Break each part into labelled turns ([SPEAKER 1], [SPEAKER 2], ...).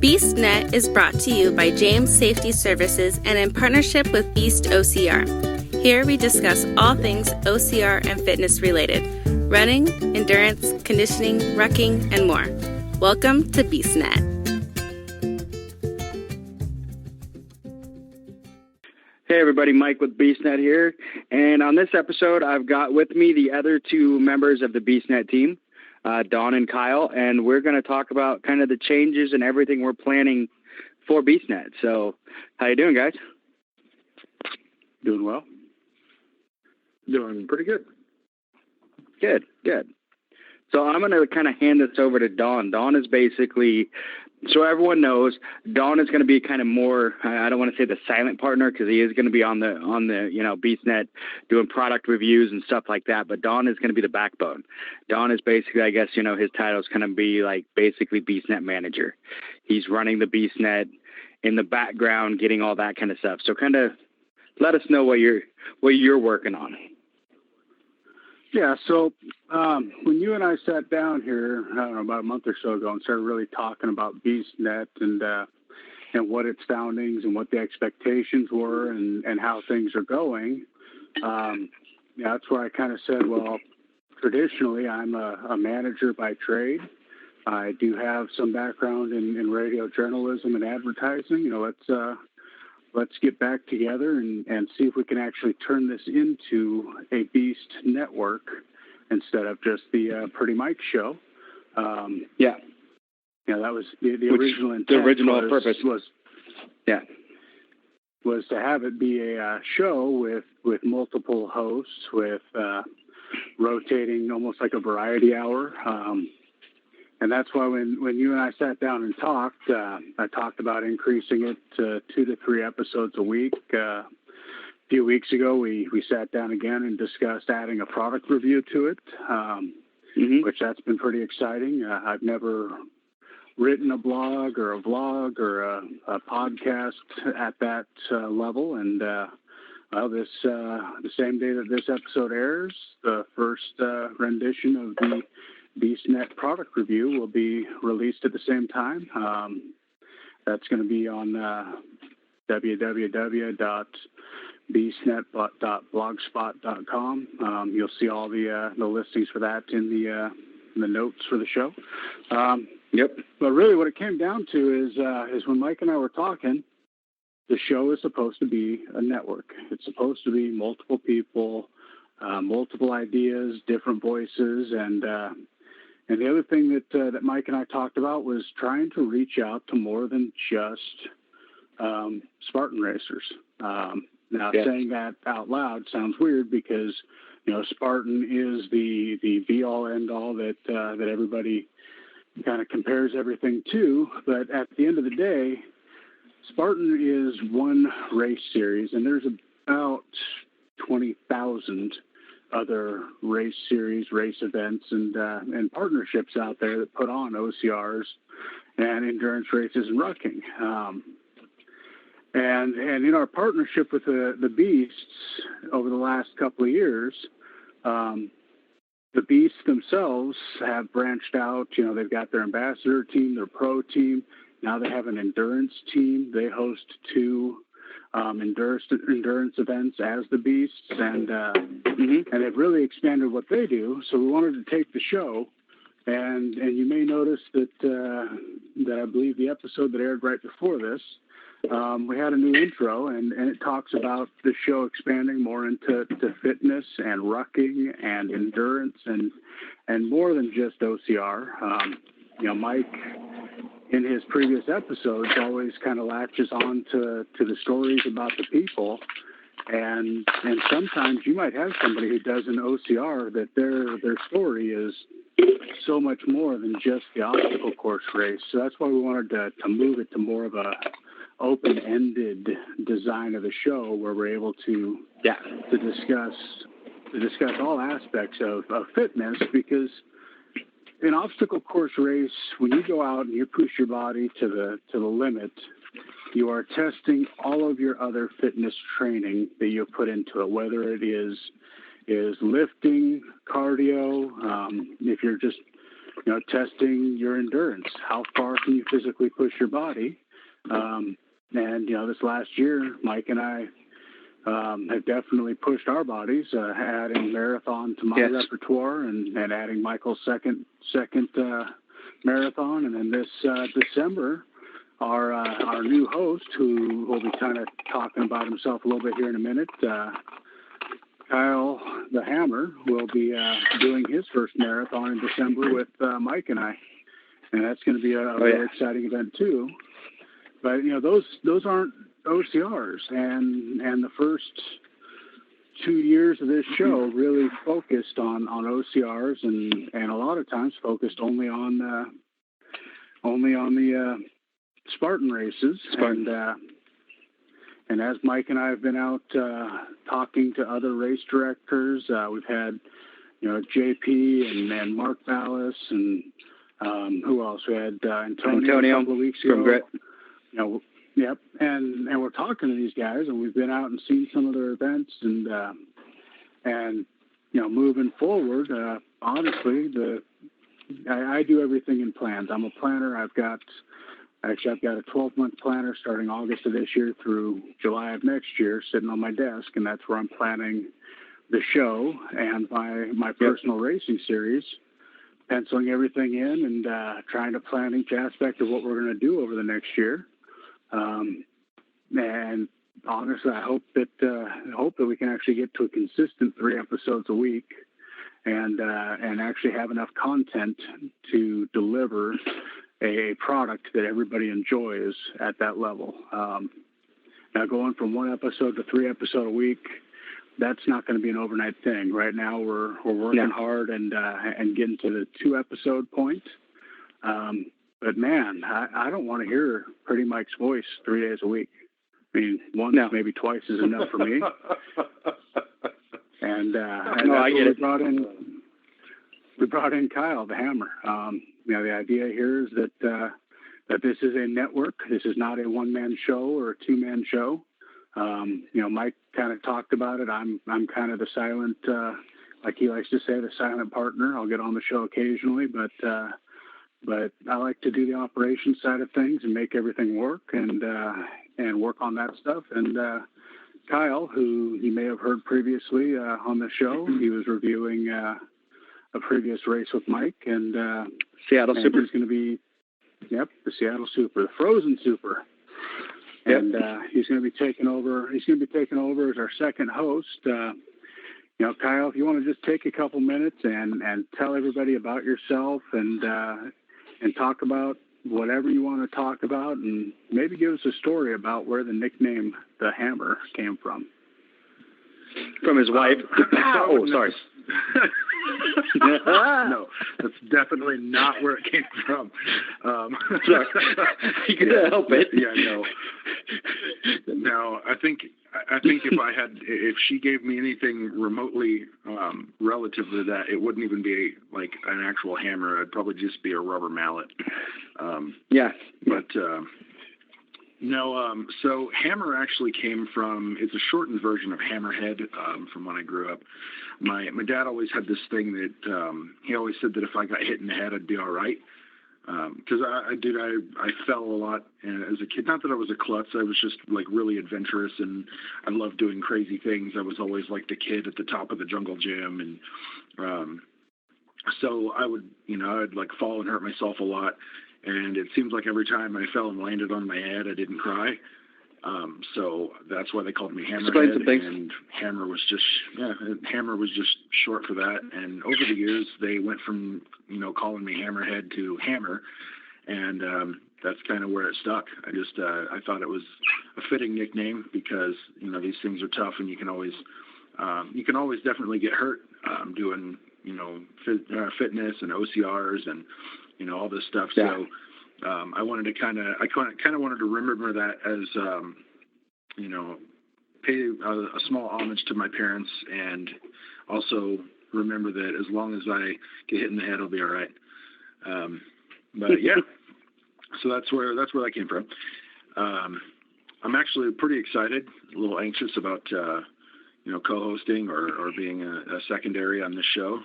[SPEAKER 1] BeastNet is brought to you by James Safety Services and in partnership with Beast OCR. Here we discuss all things OCR and fitness related, running, endurance, conditioning, rucking, and more. Welcome to BeastNet.
[SPEAKER 2] Hey everybody, Mike with BeastNet here, and on this episode I've got with me the other two members of the BeastNet team, Dawn and Kyle, and we're going to talk about kind of the changes and everything we're planning for BeastNet. So, how you doing, guys?
[SPEAKER 3] Doing well. Doing pretty good.
[SPEAKER 2] Good. So I'm going to kind of hand this over to Dawn. Dawn is basically, so everyone knows, Dawn is going to be kind of more, I don't want to say the silent partner because he is going to be on the BeastNet doing product reviews and stuff like that, but Dawn is going to be the backbone. Dawn is basically, I guess, his title is going to be like basically BeastNet manager. He's running the BeastNet in the background, getting all that kind of stuff. So kind of let us know what you're working on.
[SPEAKER 3] Yeah, so when you and I sat down here, I don't know, about a month or so ago and started really talking about BeastNet and what its foundings and what the expectations were and how things are going, that's where I kind of said, well, traditionally I'm a manager by trade. I do have some background in radio journalism and advertising. Let's get back together and see if we can actually turn this into a Beast network instead of just the Pretty Mike show. That was the original intent.
[SPEAKER 2] The original purpose was
[SPEAKER 3] to have it be a show with multiple hosts, with rotating almost like a variety hour. And that's why when you and I sat down and talked, I talked about increasing it to 2 to 3 episodes a week. A few weeks ago, we sat down again and discussed adding a product review to it, which that's been pretty exciting. I've never written a blog or a vlog or a podcast at that level. And the same day that this episode airs, the first rendition of the BeastNet product review will be released at the same time. That's going to be on www.beastnet.blogspot.com. You'll see all the listings for that in the notes for the show. But really, what it came down to is when Mike and I were talking, the show is supposed to be a network. It's supposed to be multiple people, multiple ideas, different voices, and the other thing that Mike and I talked about was trying to reach out to more than just Spartan racers. Saying that out loud sounds weird because Spartan is the be all end all that everybody kind of compares everything to. But at the end of the day, Spartan is one race series, and there's about 20,000 other race series, race events, and partnerships out there that put on OCRs and endurance races and rucking. And in our partnership with the Beasts over the last couple of years, the Beasts themselves have branched out. They've got their ambassador team, their pro team. Now they have an endurance team. They host 2 endurance events as the Beasts, and they've really expanded what they do. So we wanted to take the show, and you may notice that I believe the episode that aired right before this, we had a new intro, and it talks about the show expanding more into fitness and rucking and endurance and more than just OCR. Mike, in his previous episodes, always kind of latches on to the stories about the people. And sometimes you might have somebody who does an OCR that their story is so much more than just the obstacle course race. So that's why we wanted to move it to more of a open-ended design of the show where we're able to discuss all aspects of fitness, because an obstacle course race, when you go out and you push your body to the limit, you are testing all of your other fitness training that you put into it, whether it is lifting, cardio, if you're just testing your endurance. How far can you physically push your body? And, this last year, Mike and I have definitely pushed our bodies, adding marathon to my repertoire and adding Michael's second marathon. And then this December, our new host, who will be kind of talking about himself a little bit here in a minute, Kyle the Hammer, will be doing his first marathon in December with Mike and I. And that's going to be a really exciting event too. But, those aren't OCRs. And the first 2 years of this show really focused on OCRs and a lot of times focused only on the Spartan races. And as Mike and I have been out talking to other race directors, we've had, JP and Mark Ballas and who else? We had Antonio a couple of weeks ago.
[SPEAKER 2] From Grit.
[SPEAKER 3] Yep. And we're talking to these guys, and we've been out and seen some of their events, and moving forward, honestly, I do everything in plans. I'm a planner. I've got a 12-month planner starting August of this year through July of next year sitting on my desk, and that's where I'm planning the show and my personal racing series, penciling everything in and trying to plan each aspect of what we're going to do over the next year. And honestly, I hope that we can actually get to a consistent 3 episodes a week and actually have enough content to deliver a product that everybody enjoys at that level. Now, going from 1 episode to 3 episodes a week, that's not going to be an overnight thing. Right now, we're working hard and getting to the 2 episode point. But man, I don't want to hear Pretty Mike's voice 3 days a week. I mean, once, maybe twice is enough for me. And
[SPEAKER 2] I get it.
[SPEAKER 3] We brought in Kyle the Hammer. The idea here is that this is a network. This is not a one-man show or a two-man show. Mike kind of talked about it. I'm kind of the silent, like he likes to say, the silent partner. I'll get on the show occasionally, but I like to do the operations side of things and make everything work and work on that stuff. And Kyle, who you may have heard previously on the show, he was reviewing a previous race with Mike, and
[SPEAKER 2] Seattle Super
[SPEAKER 3] is going to be, the Seattle Super, the Frozen Super.
[SPEAKER 2] Yep.
[SPEAKER 3] And he's going to be taking over. He's going to be taking over as our second host. Kyle, if you want to just take a couple minutes and tell everybody about yourself and talk about whatever you want to talk about, and maybe give us a story about where the nickname the Hammer came from.
[SPEAKER 2] From his wife. Oh, sorry.
[SPEAKER 4] No, that's definitely not where it came from.
[SPEAKER 2] Sorry. You couldn't help it.
[SPEAKER 4] Yeah, no. No, I think if she gave me anything remotely relative to that, it wouldn't even be like an actual hammer. It'd probably just be a rubber mallet. No, so hammer actually came from, it's a shortened version of hammerhead from when I grew up. My dad always had this thing that he always said that if I got hit in the head, I'd be all right. Because I fell a lot as a kid. Not that I was a klutz. I was just like really adventurous, and I loved doing crazy things. I was always like the kid at the top of the jungle gym, and so I would, I'd like fall and hurt myself a lot. And it seems like every time I fell and landed on my head, I didn't cry. So that's why they called me Hammerhead. And Hammer was just short for that. And over the years, they went from, calling me Hammerhead to Hammer. And that's kind of where it stuck. I thought it was a fitting nickname because, these things are tough and you can always definitely get hurt doing, fitness and OCRs and, all this stuff. Yeah. So I wanted to kind of wanted to remember that as, pay a small homage to my parents, and also remember that as long as I get hit in the head, I'll be all right. But yeah, so that's where that came from. I'm actually pretty excited, a little anxious about co-hosting or being a secondary on this show,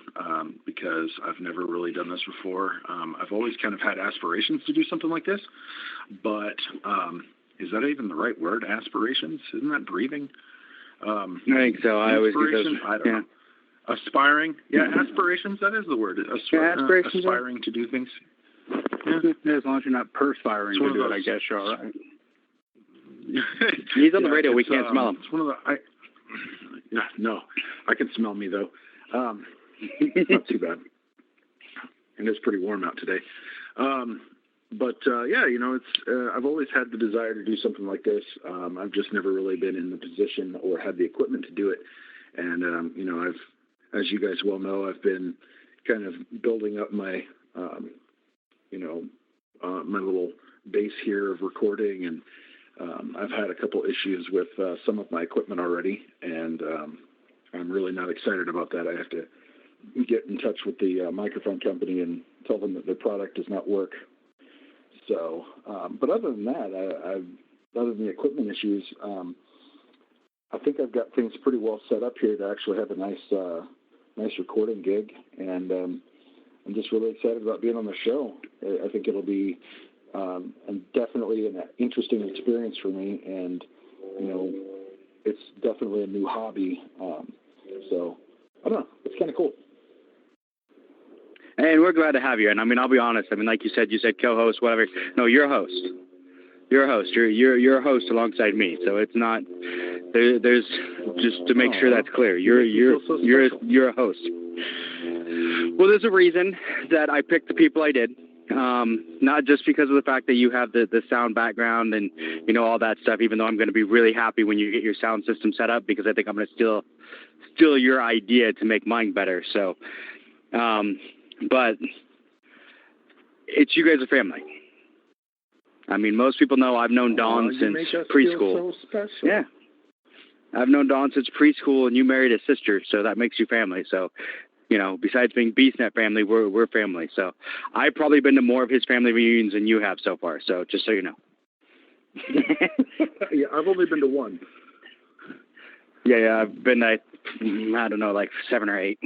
[SPEAKER 4] because I've never really done this before. I've always kind of had aspirations to do something like this, but is that even the right word, aspirations? Isn't that breathing?
[SPEAKER 2] I think so. I always get those.
[SPEAKER 4] I don't know. Aspiring? Yeah, aspirations, that is the word.
[SPEAKER 2] Aspirations,
[SPEAKER 4] aspiring to do things.
[SPEAKER 3] Yeah, as long as you're not perspiring to do it, I guess you're all right.
[SPEAKER 2] He's on the radio. We can't smell him.
[SPEAKER 4] It's one of the... no. I can smell me, though. Not too bad. And it's pretty warm out today. It's I've always had the desire to do something like this. I've just never really been in the position or had the equipment to do it. And, as you guys well know, I've been kind of building up my, my little base here of recording, and I've had a couple issues with some of my equipment already, and I'm really not excited about that. I have to get in touch with the microphone company and tell them that their product does not work. So, but other than that, other than the equipment issues, I think I've got things pretty well set up here to actually have a nice recording gig, and I'm just really excited about being on the show. I think it'll be definitely an interesting experience for me, and it's definitely a new hobby. So I don't know, it's kind of cool.
[SPEAKER 2] And we're glad to have you. And I mean, I'll be honest. I mean, like you said co-host, whatever. No, you're a host. You're a host. You're a host alongside me. So it's not. There's just to make sure that's clear. You're a host. Well, there's a reason that I picked the people I did. Not just because of the fact that you have the sound background and all that stuff. Even though I'm going to be really happy when you get your sound system set up, because I think I'm going to steal your idea to make mine better. So, but you guys are family. I mean, most people know I've known Dawn since preschool.
[SPEAKER 4] So special.
[SPEAKER 2] Yeah. I've known Dawn since preschool, and you married his sister, so that makes you family. So, besides being BeastNet family, we're family. So I've probably been to more of his family reunions than you have so far. So just so you know.
[SPEAKER 4] Yeah, I've only been to one.
[SPEAKER 2] Yeah, I've been, I don't know, like 7 or 8.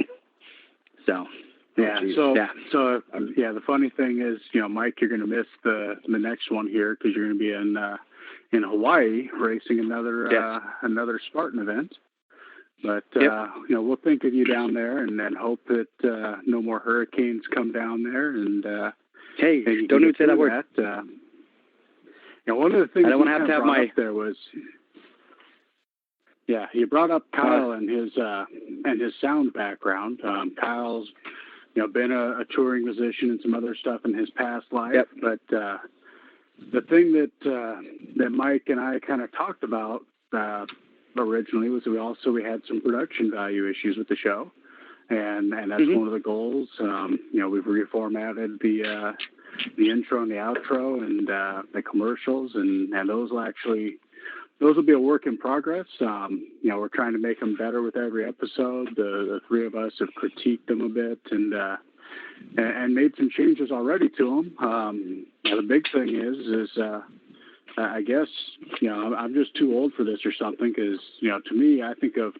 [SPEAKER 2] So.
[SPEAKER 3] Yeah. So the funny thing is, Mike, you're going to miss the next one here because you're going to be in Hawaii racing another Spartan event. But we'll think of you down there, and then hope that no more hurricanes come down there. And
[SPEAKER 2] hey, don't even say that word.
[SPEAKER 3] One of the things
[SPEAKER 2] I don't want to have my
[SPEAKER 3] there was, you brought up Kyle and his sound background. Kyle's been a touring musician and some other stuff in his past life.
[SPEAKER 2] Yep.
[SPEAKER 3] But the thing that Mike and I kind of talked about originally was we had some production value issues with the show, and that's one of the goals. We've reformatted the intro and the outro and the commercials, and those will be a work in progress. We're trying to make them better with every episode. The three of us have critiqued them a bit and made some changes already to them. The big thing is I guess, I'm just too old for this or something, because, to me, I think of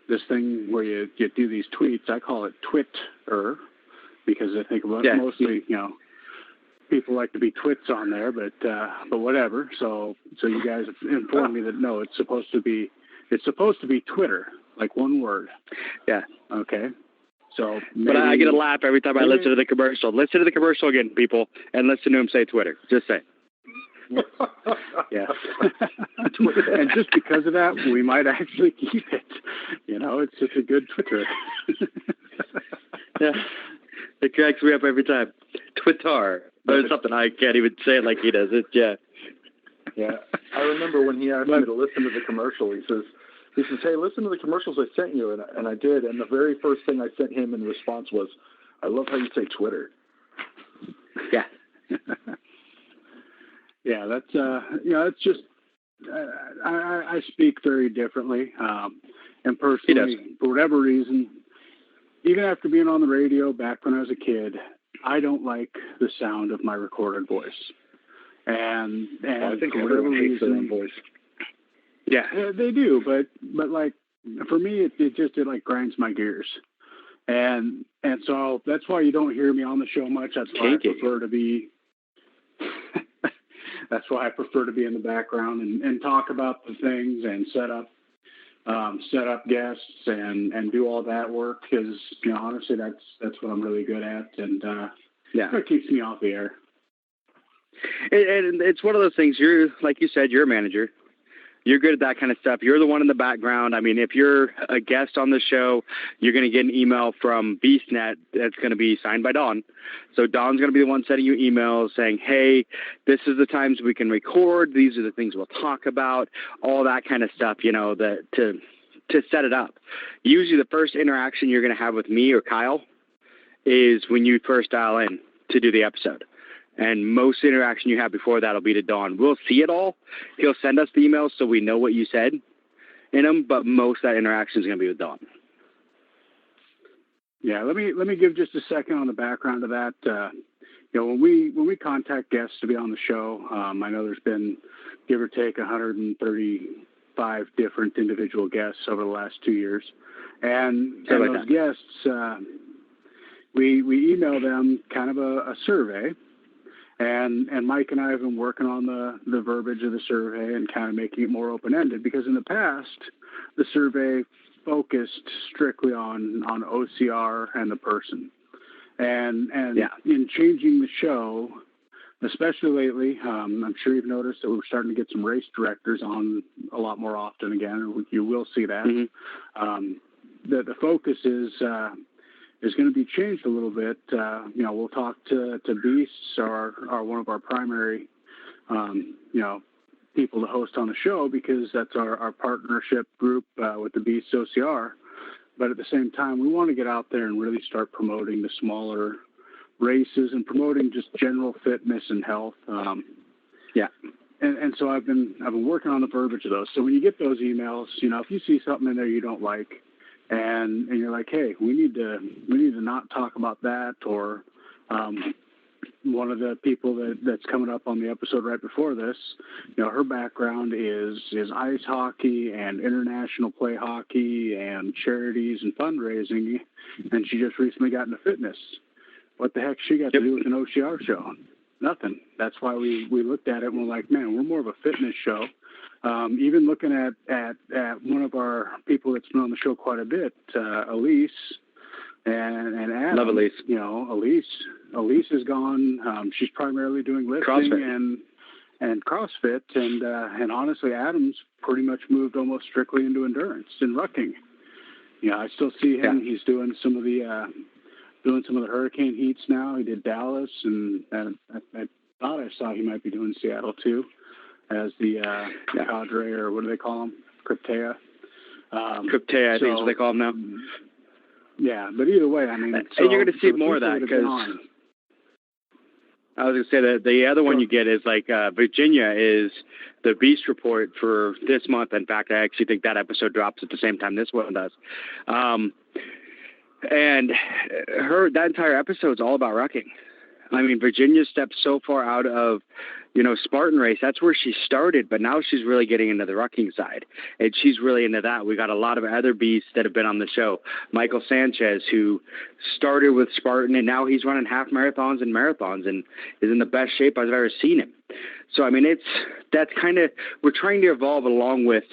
[SPEAKER 3] this thing where you do these tweets. I call it Twitter, because I think about mostly, people like to be twits on there, but whatever. So you guys have informed me that no, it's supposed to be Twitter, like one word.
[SPEAKER 2] Yeah.
[SPEAKER 3] Okay. So,
[SPEAKER 2] but I get a laugh every time I listen to the commercial. Listen to the commercial again, people, and listen to him say Twitter. Just say.
[SPEAKER 3] Yeah. And just because of that, we might actually keep it. It's just a good Twitter.
[SPEAKER 2] Yeah. It cracks me up every time. Twitter. There's something I can't even say it like he does. Yeah.
[SPEAKER 4] I remember when he asked me to listen to the commercial, he says, hey, listen to the commercials I sent you. And I did. And the very first thing I sent him in response was, I love how you say Twitter.
[SPEAKER 2] Yeah.
[SPEAKER 3] Yeah, that's it's just I speak very differently, and personally, for whatever reason, even after being on the radio back when I was a kid, I don't like the sound of my recorded voice, and
[SPEAKER 4] I think
[SPEAKER 3] for whatever
[SPEAKER 4] everyone hates their own
[SPEAKER 3] reason,
[SPEAKER 4] voice.
[SPEAKER 3] Yeah, they do, but like for me, it like grinds my gears. And so that's why you don't hear me on the show much. That's why I prefer to be that's why I prefer to be in the background and talk about the things and set up guests and do all that work, because honestly that's what I'm really good at, and it keeps me off the air.
[SPEAKER 2] And it's one of those things. You're, like you said, you're a manager. You're good at that kind of stuff. You're the one in the background. I mean, if you're a guest on the show, you're going to get an email from BeastNet that's going to be signed by Dawn. So Dawn's going to be the one sending you emails saying, hey, this is the times we can record. These are the things we'll talk about, all that kind of stuff, that to set it up. Usually the first interaction you're going to have with me or Kyle is when you first dial in to do the episode. And most interaction you have before that will be to Dawn. We'll see it all. He'll send us the emails so we know what you said in them, but most of that interaction is going to be with Dawn.
[SPEAKER 3] Yeah, let me give just a second on the background of that. When we contact guests to be on the show, I know there's been, give or take, 135 different individual guests over the last 2 years, and those guests, we email them kind of a survey. And Mike and I have been working on the verbiage of the survey and kind of making it more open-ended, because in the past, the survey focused strictly on OCR and the person. And in changing the show, especially lately, I'm sure you've noticed that we're starting to get some race directors on a lot more often again. You will see that. Mm-hmm. The focus is going to be changed a little bit. We'll talk to Beasts, are one of our primary, people to host on the show, because that's our partnership group with the Beast OCR. But at the same time, we want to get out there and really start promoting the smaller races and promoting just general fitness and health. And so I've been working on the verbiage of those. So when you get those emails, if you see something in there you don't like, and you're like, hey, we need to not talk about that, or one of the people that's coming up on the episode right before this, her background is ice hockey and international play hockey and charities and fundraising, and she just recently got into fitness. What the heck she got to do with an OCR show? Nothing. That's why we looked at it and we're like, man, we're more of a fitness show. Even looking at one of our people that's been on the show quite a bit, Elise and Adam.
[SPEAKER 2] Love Elise.
[SPEAKER 3] Elise is gone. She's primarily doing lifting and CrossFit, and honestly, Adam's pretty much moved almost strictly into endurance and rucking. I still see him. Yeah. He's doing some of the hurricane heats now. He did Dallas, and I thought I saw he might be doing Seattle too, as the cadre, or what do they call them? Cryptea.
[SPEAKER 2] Cryptea, I think is what they call them now.
[SPEAKER 3] Yeah, but either way, I mean...
[SPEAKER 2] and you're going to see more of that, because I was going to say that the other one you get is like Virginia is the Beast Report for this month. In fact, I actually think that episode drops at the same time this one does. And that entire episode is all about rucking. I mean, Virginia stepped so far out of, Spartan race. That's where she started, but now she's really getting into the rucking side, and she's really into that. We got a lot of other beasts that have been on the show. Michael Sanchez, who started with Spartan, and now he's running half marathons and marathons, and is in the best shape I've ever seen him. So, I mean, we're trying to evolve along with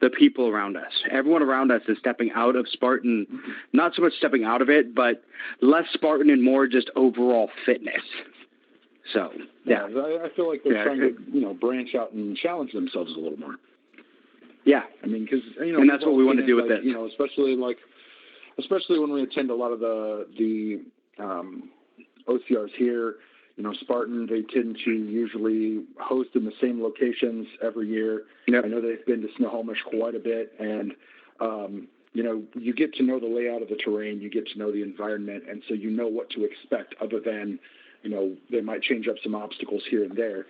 [SPEAKER 2] the people around us. Everyone around us is stepping out of Spartan, not so much stepping out of it, but less Spartan and more just overall fitness. So,
[SPEAKER 4] yeah, I feel like they're trying to, branch out and challenge themselves a little more.
[SPEAKER 2] Yeah.
[SPEAKER 4] I mean, because,
[SPEAKER 2] and that's what we want to do with this.
[SPEAKER 4] Especially when we attend a lot of the OCRs here, Spartan, they tend to usually host in the same locations every year. Yep. I know they've been to Snohomish quite a bit, and, you get to know the layout of the terrain, you get to know the environment, and so you know what to expect, other than, they might change up some obstacles here and there.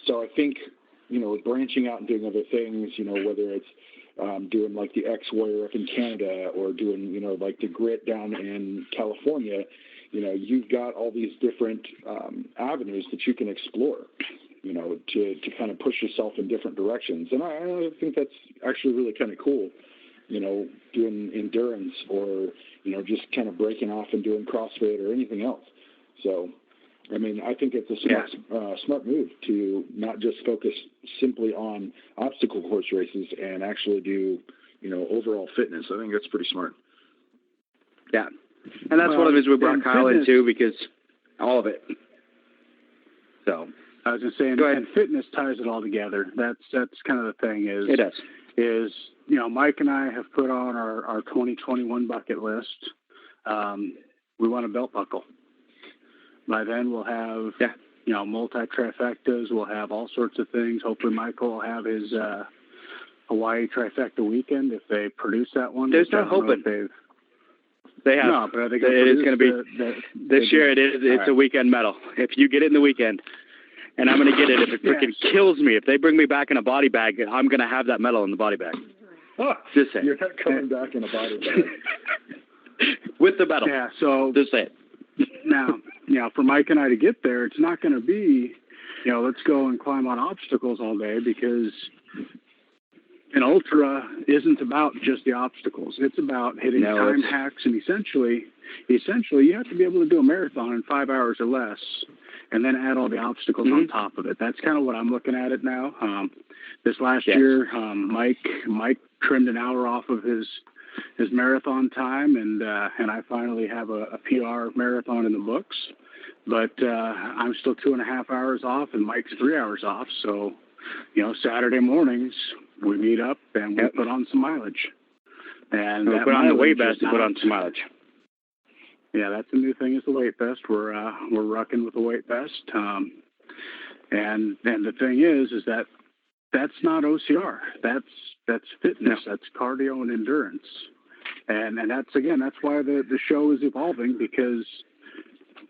[SPEAKER 4] So I think, branching out and doing other things, whether it's doing like the X-Warrior up in Canada, or doing, like the Grit down in California, you've got all these different avenues that you can explore.
[SPEAKER 5] to kind of push yourself in different directions. And I think that's actually really kind of cool, doing endurance or, just kind of breaking off and doing CrossFit or anything else. So, I mean, I think it's a smart move to not just focus simply on obstacle course races and actually do, overall fitness. I think that's pretty smart.
[SPEAKER 2] Yeah. And that's one of the reasons we brought Kyle in too, because all of it. So
[SPEAKER 3] I was going to say, and fitness ties it all together. That's kind of the thing
[SPEAKER 2] it does.
[SPEAKER 3] Is, Mike and I have put on our 2021 bucket list. We want a belt buckle. By then we'll have, multi-trifectas. We'll have all sorts of things. Hopefully Michael will have his Hawaii trifecta weekend if they produce that one.
[SPEAKER 2] There's no hoping. They have. No, but it is going to be this year. It's a weekend medal. If you get it in the weekend, and I'm going to get it if it freaking kills me. If they bring me back in a body bag, I'm going to have that medal in the body bag.
[SPEAKER 5] Oh,
[SPEAKER 2] just say
[SPEAKER 5] you're not coming back in a body bag
[SPEAKER 2] with the medal.
[SPEAKER 3] Yeah. So
[SPEAKER 2] just say it.
[SPEAKER 3] Now, for Mike and I to get there, it's not going to be, let's go and climb on obstacles all day, because an ultra isn't about just the obstacles. It's about hitting time hacks, and essentially you have to be able to do a marathon in 5 hours or less, and then add all the obstacles on top of it. That's kind of what I'm looking at it now. This last year, Mike trimmed an hour off of his marathon time, and I finally have a PR marathon in the books. But I'm still 2.5 hours off, and Mike's 3 hours off. So, Saturday mornings we meet up and we put on some mileage. And
[SPEAKER 2] we put on the weight vest and put on some mileage.
[SPEAKER 3] Yeah, that's a new thing, is the weight vest. We're rucking with the weight vest. And the thing is that that's not OCR. That's fitness. That's cardio and endurance. And that's why the show is evolving, because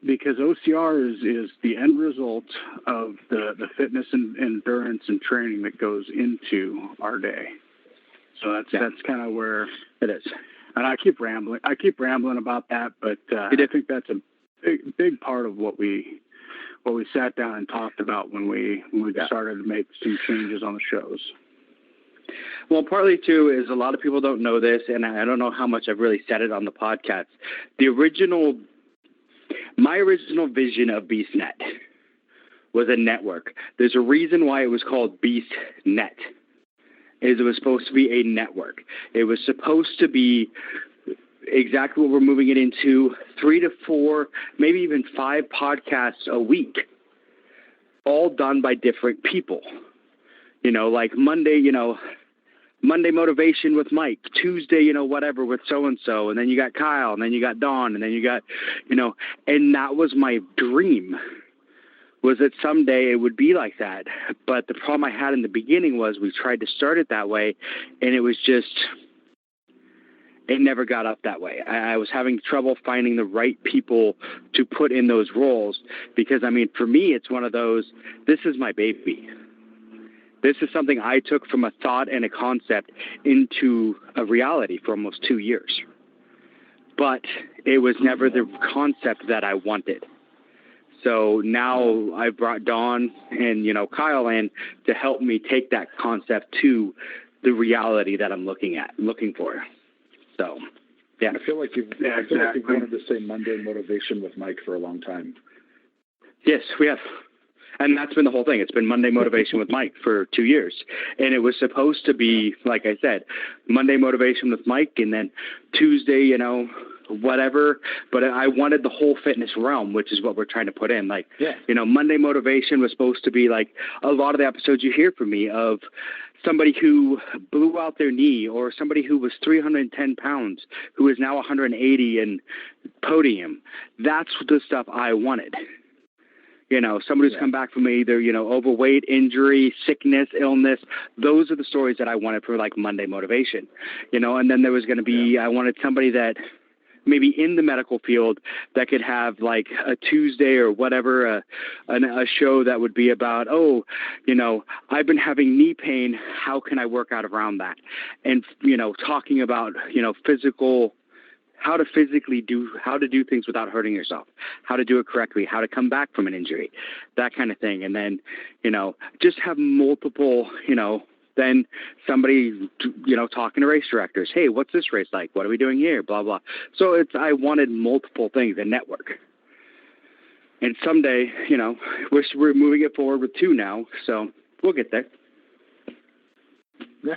[SPEAKER 3] OCR is the end result of the fitness and endurance and training that goes into our day. So that's kind of where
[SPEAKER 2] it is.
[SPEAKER 3] And I keep rambling about that, but I think that's a big part of what we sat down and talked about when we started to make some changes on the shows.
[SPEAKER 2] Well, partly too is a lot of people don't know this, and I don't know how much I've really said it on the podcast. My original vision of BeastNet was a network. There's a reason why it was called BeastNet. It was supposed to be a network. It was supposed to be exactly what we're moving it into, 3 to 4, maybe even 5 podcasts a week, all done by different people. Like Monday, Monday motivation with Mike, Tuesday, whatever with so-and-so, and then you got Kyle, and then you got Dawn, and then you got, and that was my dream, was that someday it would be like that. But the problem I had in the beginning was we tried to start it that way, and it was just, it never got up that way. I was having trouble finding the right people to put in those roles, because, for me, it's one of those, this is my baby. This is something I took from a thought and a concept into a reality for almost 2 years. But it was never the concept that I wanted. So now I brought Dawn and, Kyle in to help me take that concept to the reality that I'm looking for. So, yeah.
[SPEAKER 5] I feel like you've wanted to say Monday motivation with Mike for a long time.
[SPEAKER 2] Yes, we have. And that's been the whole thing. It's been Monday motivation with Mike for 2 years. And it was supposed to be, like I said, Monday motivation with Mike, and then Tuesday, whatever. But I wanted the whole fitness realm, which is what we're trying to put in. Monday motivation was supposed to be like a lot of the episodes you hear from me of somebody who blew out their knee, or somebody who was 310 pounds, who is now 180 and podium. That's the stuff I wanted. Somebody who's come back from either, overweight, injury, sickness, illness. Those are the stories that I wanted for like Monday motivation, and then there was going to be, I wanted somebody that maybe in the medical field that could have like a Tuesday or whatever, a show that would be about, I've been having knee pain. How can I work out around that? And, talking about, physical how to do things without hurting yourself, how to do it correctly, how to come back from an injury, that kind of thing. And then, just have multiple, then somebody, talking to race directors. Hey, what's this race like? What are we doing here? Blah, blah. So I wanted multiple things, a network. And someday, we're moving it forward with 2 now. So we'll get there.
[SPEAKER 3] Yeah.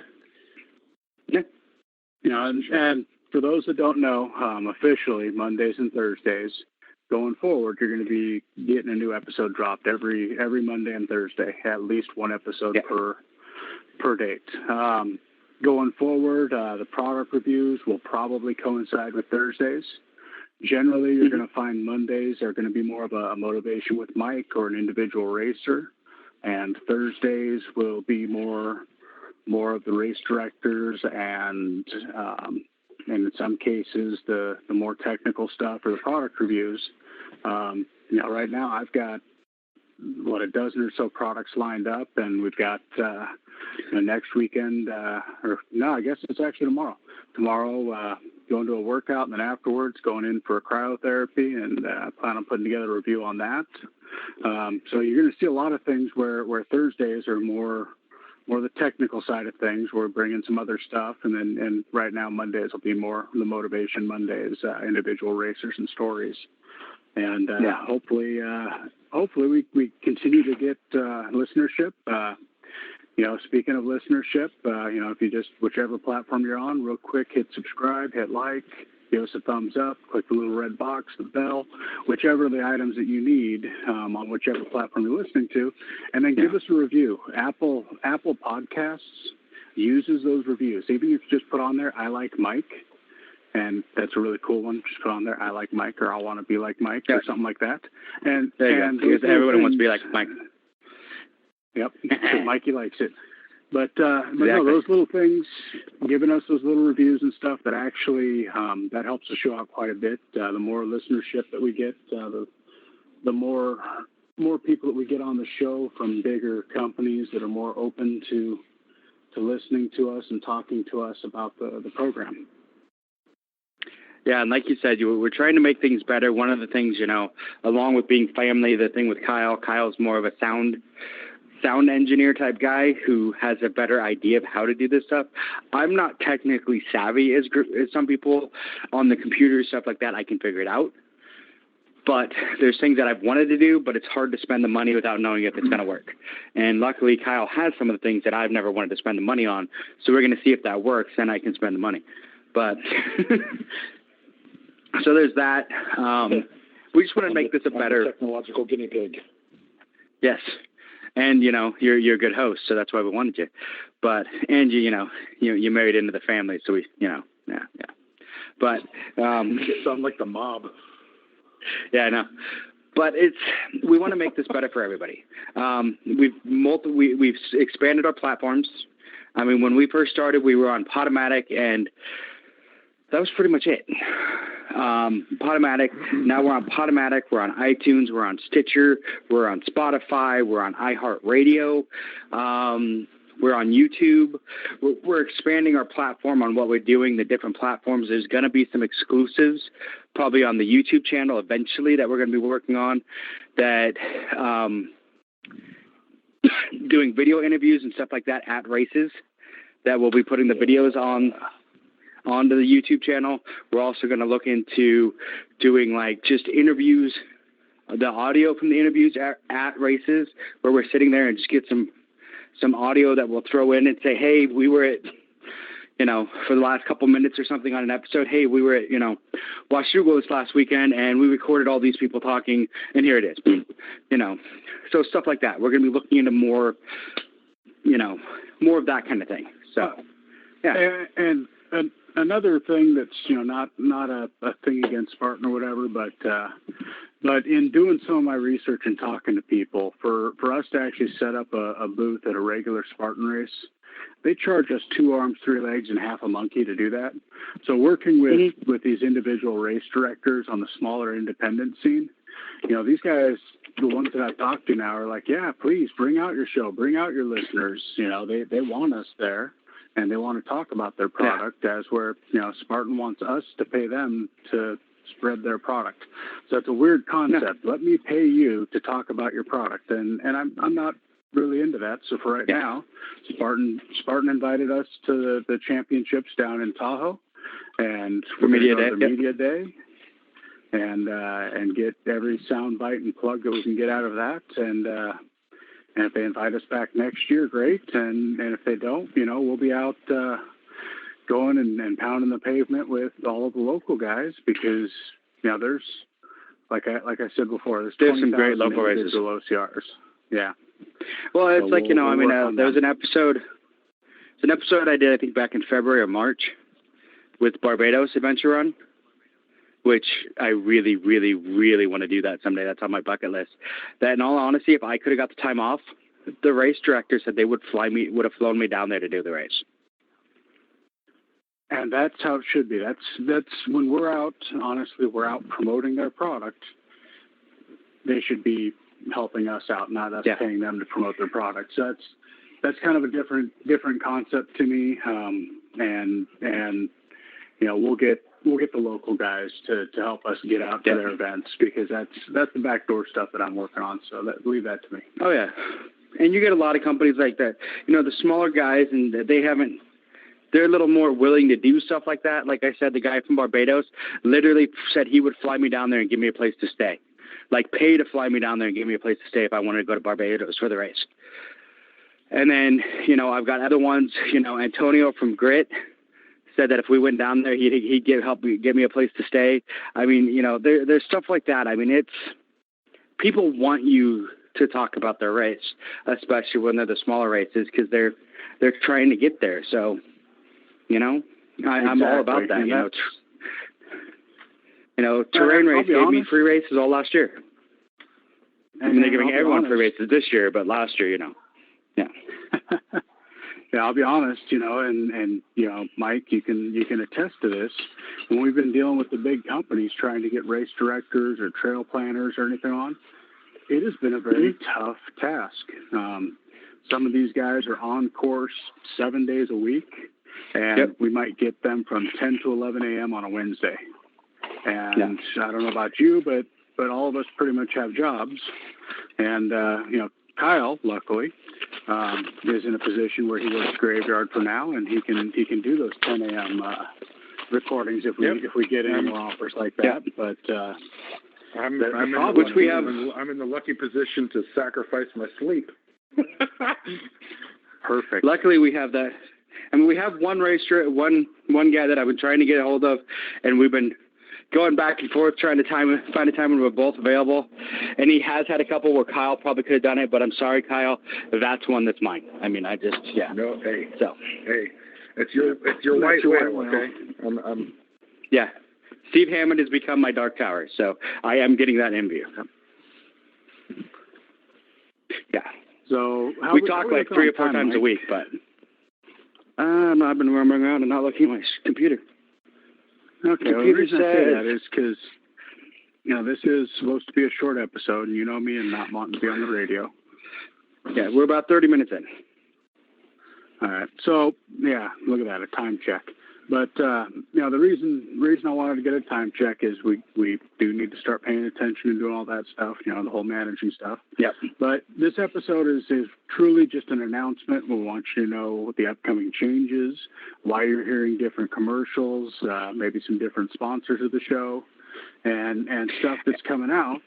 [SPEAKER 2] Yeah.
[SPEAKER 3] And for those that don't know, officially Mondays and Thursdays going forward, you're going to be getting a new episode dropped every Monday and Thursday, at least one episode per date. Going forward, the product reviews will probably coincide with Thursdays. Generally, you're going to find Mondays are going to be more of a motivation with Mike or an individual racer, and Thursdays will be more of the race directors and in some cases the more technical stuff or the product reviews. Right now I've got a dozen or so products lined up, and we've got next weekend, I guess it's actually tomorrow. Going to a workout, and then afterwards going in for a cryotherapy, and plan on putting together a review on that. So you're going to see a lot of things where Thursdays are more the technical side of things. We're bringing some other stuff, and right now Mondays will be more the motivation Mondays, individual racers and stories. And hopefully we continue to get listenership. Speaking of listenership, if you just, whichever platform you're on, real quick, hit subscribe, hit like, give us a thumbs up, click the little red box, the bell, whichever of the items that you need on whichever platform you're listening to, and then give us a review. Apple Podcasts uses those reviews. Even if you just put on there, I like Mike, and that's a really cool one. Just put on there, I like Mike, or I want to be like Mike, or something like that. And
[SPEAKER 2] because everyone wants to be like Mike.
[SPEAKER 3] Yep, Mikey likes it. But no, those little things, giving us those little reviews and stuff, that actually that helps the show out quite a bit. The more listenership that we get, the more people that we get on the show from bigger companies that are more open to listening to us and talking to us about the program.
[SPEAKER 2] Yeah, and like you said, we're trying to make things better. One of the things, along with being family, the thing with Kyle's more of a sound engineer type guy who has a better idea of how to do this stuff. I'm not technically savvy as some people on the computer, stuff like that. I can figure it out. But there's things that I've wanted to do, but it's hard to spend the money without knowing if it's going to work. And luckily, Kyle has some of the things that I've never wanted to spend the money on. So we're going to see if that works, and I can spend the money. But so there's that. We just want to make this a better
[SPEAKER 5] technological guinea pig.
[SPEAKER 2] Yes. And, you're a good host, so that's why we wanted you. But, and you married into the family, so we, yeah. But,
[SPEAKER 5] you sound like the mob.
[SPEAKER 2] Yeah, I know. But we want to make this better for everybody. We've expanded our platforms. I mean, when we first started, we were on Podomatic, and that was pretty much it. Podomatic. Now we're on Podomatic. We're on iTunes. We're on Stitcher. We're on Spotify. We're on iHeartRadio. We're on YouTube. We're expanding our platform on what we're doing, the different platforms. There's going to be some exclusives probably on the YouTube channel eventually that we're going to be working on, that doing video interviews and stuff like that at races, that we'll be putting the videos onto the YouTube channel. We're also going to look into doing just interviews, the audio from the interviews at races, where we're sitting there and just get some audio that we'll throw in and say, hey, we were at, for the last couple minutes or something on an episode, hey, we were at, Washougal this last weekend, and we recorded all these people talking, and here it is. So stuff like that. We're going to be looking into more of that kind of thing. So, yeah.
[SPEAKER 3] And another thing that's not a thing against Spartan or whatever, but in doing some of my research and talking to people, for us to actually set up a booth at a regular Spartan race, they charge us 2 arms, 3 legs, and half a monkey to do that. So working with these individual race directors on the smaller independent scene, these guys, the ones that I've talked to now, are like, yeah, please bring out your show, bring out your listeners. They want us there. and they want to talk about their product, as where, Spartan wants us to pay them to spread their product. So it's a weird concept. Let me pay you to talk about your product, and I'm not really into that. So for right now, Spartan invited us to the championships down in Tahoe, and
[SPEAKER 2] for Media
[SPEAKER 3] Day, and get every sound bite and plug that we can get out of that. And if they invite us back next year, great. And if they don't, we'll be out going and pounding the pavement with all of the local guys, because there's like I said before, there's
[SPEAKER 2] some great local races,
[SPEAKER 3] OCRs. Yeah.
[SPEAKER 2] Well, it's so there was an episode. It's an episode I did, I think, back in February or March with Barbados Adventure Run, which I really, really, really want to do that someday. That's on my bucket list. That, in all honesty, if I could have got the time off, the race director said they would have flown me down there to do the race.
[SPEAKER 3] And that's how it should be. That's when we're out. Honestly, we're out promoting their product. They should be helping us out, not us paying them to promote their product. So that's kind of a different concept to me. And we'll get the local guys to help us get out to their events, because that's the backdoor stuff that I'm working on. So leave that to me.
[SPEAKER 2] Oh yeah, and you get a lot of companies like that. The smaller guys, and they're a little more willing to do stuff like that. Like I said, the guy from Barbados literally said he would fly me down there and give me a place to stay. Like, pay to fly me down there and give me a place to stay if I wanted to go to Barbados for the race. And then, I've got other ones. Antonio from Grit said that if we went down there, he'd help me give me a place to stay. I mean, there's stuff like that. I mean, people want you to talk about their race, especially when they're the smaller races, because they're trying to get there. So, I'm all about that. Terrain Race gave me free races all last year. I mean, they're giving everyone free races this year, but last year, yeah.
[SPEAKER 3] Yeah, I'll be honest, and Mike, you can attest to this. When we've been dealing with the big companies trying to get race directors or trail planners or anything on, it has been a very tough task. Some of these guys are on course 7 days a week, and we might get them from 10 to 11 a.m. on a Wednesday. And I don't know about you, but all of us pretty much have jobs. And, Kyle, luckily, is in a position where he works graveyard for now, and he can do those 10 a.m. Recordings if we get any more offers like that. But
[SPEAKER 5] I'm in the lucky position to sacrifice my sleep.
[SPEAKER 3] Perfect.
[SPEAKER 2] Luckily, we have that. I mean, we have one one guy that I've been trying to get a hold of, and we've been going back and forth trying to find a time when we're both available. And he has had a couple where Kyle probably could have done it, but I'm sorry, Kyle, that's one that's mine. I mean,
[SPEAKER 5] No, hey,
[SPEAKER 2] so
[SPEAKER 5] hey, it's your white whale, okay?
[SPEAKER 2] Yeah, Steve Hammond has become my dark tower, so I am getting that interview. Yeah.
[SPEAKER 3] So
[SPEAKER 2] we talk like 3 or 4 times a week, but I've been roaming around and not looking at my computer.
[SPEAKER 3] Okay, well, the reason I say that is because, this is supposed to be a short episode, and you know me and not wanting to be on the radio.
[SPEAKER 2] Yeah, we're about 30 minutes in.
[SPEAKER 3] All right, so, look at that, a time check. But, the reason I wanted to get a time check is we do need to start paying attention and doing all that stuff, the whole managing stuff.
[SPEAKER 2] Yep.
[SPEAKER 3] But this episode is truly just an announcement. We want you to know what the upcoming changes, why you're hearing different commercials, maybe some different sponsors of the show, and stuff that's coming out.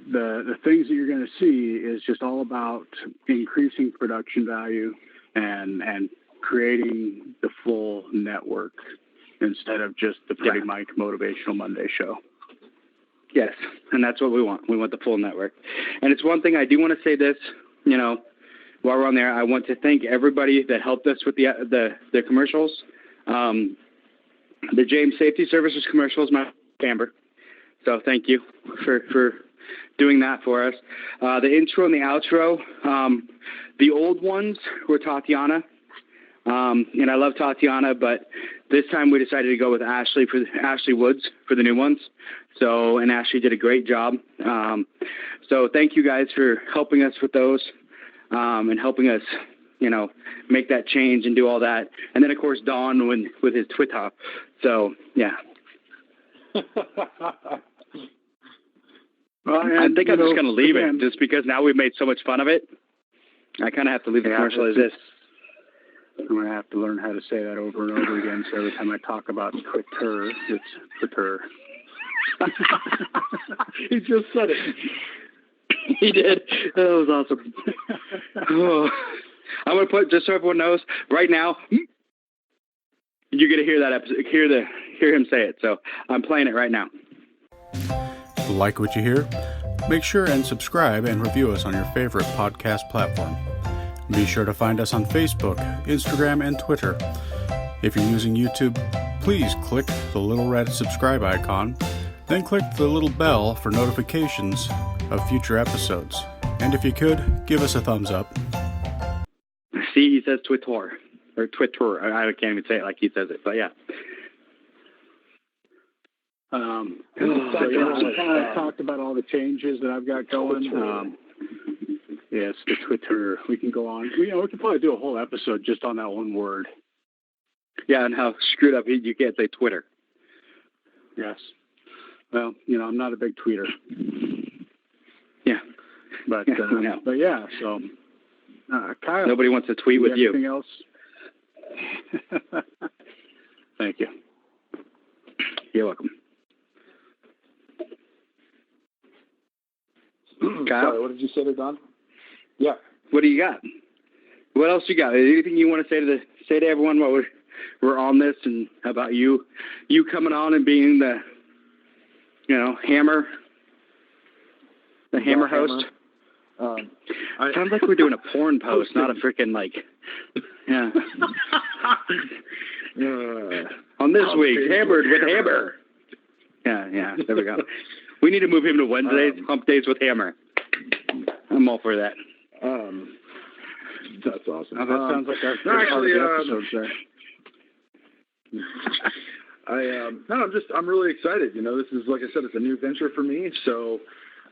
[SPEAKER 3] The things that you're going to see is just all about increasing production value and creating the full network instead of just the Pretty Mike Motivational Monday show.
[SPEAKER 2] Yes, and that's what we want. We want the full network. And it's one thing I do want to say this, while we're on there, I want to thank everybody that helped us with the commercials. The James Safety Services commercials, my Amber. So thank you for doing that for us. The intro and the outro, the old ones were Tatiana. And I love Tatiana, but this time we decided to go with Ashley Woods for the new ones. So, and Ashley did a great job. So thank you guys for helping us with those, and helping us make that change and do all that. And then, of course, Don with his Twitter. So, yeah. I think I'm just going to leave it just because now we've made so much fun of it. I kind of have to leave the commercial as this.
[SPEAKER 3] I'm going to have to learn how to say that over and over again. So every time I talk about Twitter, it's Twitter.
[SPEAKER 5] He just said it.
[SPEAKER 2] He did. That was awesome. Oh. I'm going to put, just so everyone knows, right now, you're going to hear that episode, hear him say it. So I'm playing it right now.
[SPEAKER 6] Like what you hear? Make sure and subscribe and review us on your favorite podcast platform. Be sure to find us on Facebook, Instagram, and Twitter. If you're using YouTube, please click the little red subscribe icon, then click the little bell for notifications of future episodes. And if you could, give us a thumbs up.
[SPEAKER 2] See, he says Twitter, or Twitter. I can't even say it like he says it, but yeah.
[SPEAKER 3] I talked about all the changes that I've got going. Yes, the Twitter. We can go on. We can probably do a whole episode just on that one word.
[SPEAKER 2] Yeah, and how screwed up you can't say Twitter.
[SPEAKER 3] Yes. Well, I'm not a big tweeter.
[SPEAKER 2] Yeah.
[SPEAKER 3] But yeah, so Kyle.
[SPEAKER 2] Nobody wants to tweet with you.
[SPEAKER 3] Anything else? Thank you.
[SPEAKER 2] You're welcome. Kyle?
[SPEAKER 5] Sorry, what did you say there, Don? Yeah.
[SPEAKER 2] What do you got? What else you got? Anything you want to say to everyone while we're on this, and about you coming on and being the hammer host? Sounds like we're doing a porn post, not a freaking yeah. On this week, Hammered with Hammer. Yeah, there we go. We need to move him to Wednesdays, Hump Days with Hammer. I'm all for that.
[SPEAKER 5] That's awesome.
[SPEAKER 3] That sounds like our episode, sir.
[SPEAKER 5] I'm really excited. This is, like I said, it's a new venture for me, so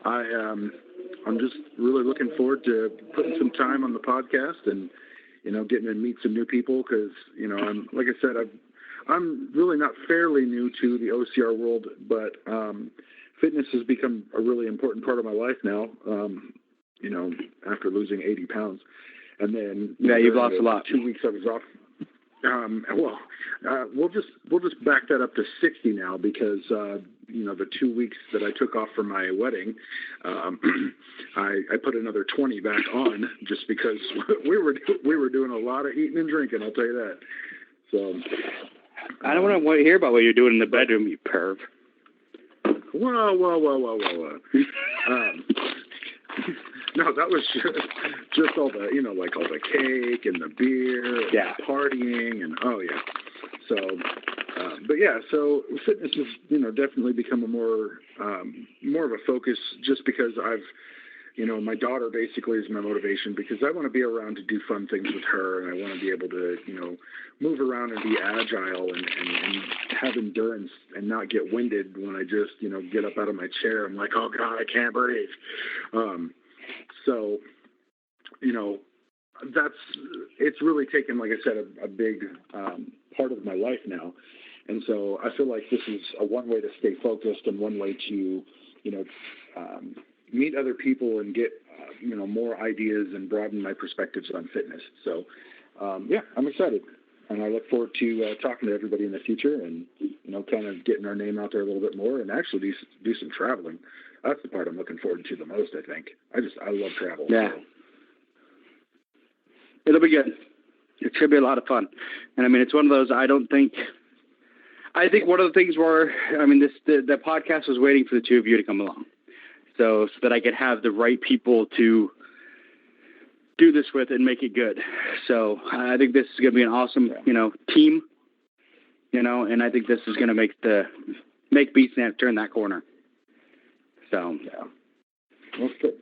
[SPEAKER 5] I'm just really looking forward to putting some time on the podcast and getting to meet some new people, because I'm, like I said, I'm really not fairly new to the OCR world, but fitness has become a really important part of my life now. After losing 80 pounds, and then
[SPEAKER 2] you've lost a lot.
[SPEAKER 5] 2 weeks I was off. We'll just back that up to 60 now, because the 2 weeks that I took off for my wedding, I put another 20 back on, just because we were doing a lot of eating and drinking. I'll tell you that. So
[SPEAKER 2] I don't want to hear about what you're doing in the bedroom, you perv.
[SPEAKER 5] Whoa. No, that was just all the, all the cake and the beer, and the partying, and So, so fitness has, definitely become a more of a focus, just because I've, my daughter basically is my motivation, because I want to be around to do fun things with her, and I want to be able to, move around and be agile and have endurance and not get winded when I just, get up out of my chair. I'm like, oh God, I can't breathe. So, it's really taken, like I said, a big part of my life now. And so I feel like this is one way to stay focused, and one way to, meet other people and get, more ideas and broaden my perspectives on fitness. So, I'm excited. And I look forward to talking to everybody in the future, and, kind of getting our name out there a little bit more, and actually do some traveling. That's the part I'm looking forward to the most, I think. I love travel.
[SPEAKER 2] Yeah.
[SPEAKER 5] So.
[SPEAKER 2] It'll be good. It should be a lot of fun. And it's one of those, I think one of the things where, the podcast was waiting for the two of you to come along. So that I could have the right people to do this with and make it good. So I think this is going to be an awesome, team, and I think this is going to make BeastNet turn that corner. So,
[SPEAKER 5] that's good.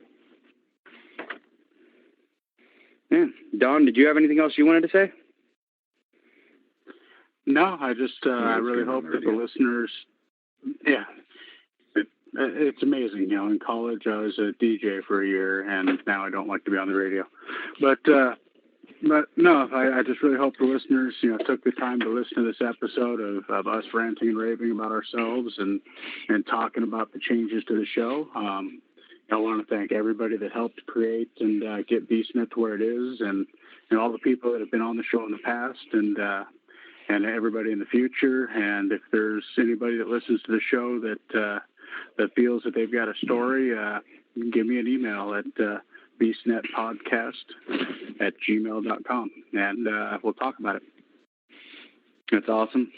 [SPEAKER 2] Yeah. Don, did you have anything else you wanted to say?
[SPEAKER 3] No, I just, I really hope that the listeners, it's amazing. In college I was a DJ for a year, and now I don't like to be on the radio. But But no, I just really hope the listeners, took the time to listen to this episode of us ranting and raving about ourselves and talking about the changes to the show. I want to thank everybody that helped create and get BeastNet to where it is, and all the people that have been on the show in the past, and everybody in the future. And if there's anybody that listens to the show that feels that they've got a story, give me an email at BeastNetPodcast@gmail.com, and we'll talk about it.
[SPEAKER 2] That's awesome.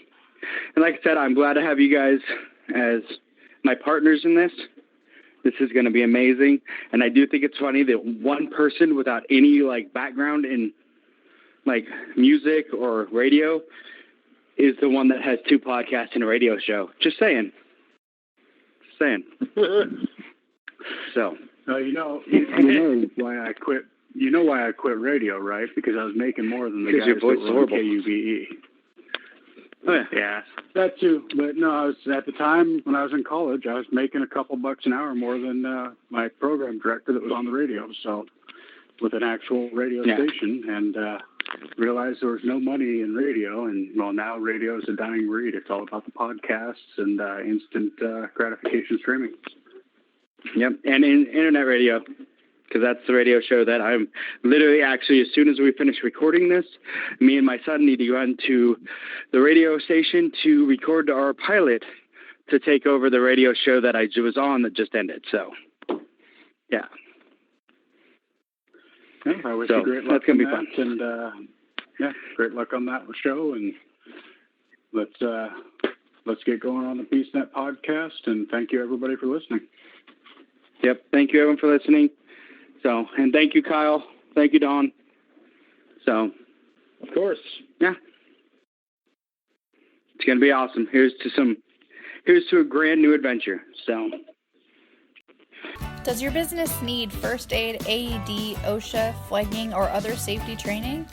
[SPEAKER 2] And like I said, I'm glad to have you guys as my partners in this. This is going to be amazing. And I do think it's funny that one person without any background in music or radio is the one that has 2 podcasts and a radio show. Just saying. So.
[SPEAKER 3] You know why I quit. You know why I quit radio, right? Because I was making more than the guys that were on KUBE.
[SPEAKER 2] Oh, yeah.
[SPEAKER 3] Yeah, that too. But no, I was at the time when I was in college, I was making a couple bucks an hour more than my program director that was on the radio. So, with an actual radio station, and realized there was no money in radio. And well, now radio is a dying breed. It's all about the podcasts and instant gratification streaming.
[SPEAKER 2] Yep, and in internet radio, because that's the radio show that I'm literally actually, as soon as we finish recording this, me and my son need to run to the radio station to record our pilot to take over the radio show that I was on that just ended. So, yeah.
[SPEAKER 3] I wish you great luck.
[SPEAKER 2] That's going to be fun.
[SPEAKER 3] And great luck on that show. And let's get going on the BeastNet podcast. And thank you, everybody, for listening.
[SPEAKER 2] Yep. Thank you, everyone, for listening. So, and thank you, Kyle. Thank you, Don. So,
[SPEAKER 5] of course.
[SPEAKER 2] Yeah. It's going to be awesome. Here's to a grand new adventure. So.
[SPEAKER 7] Does your business need first aid, AED, OSHA, flagging, or other safety training?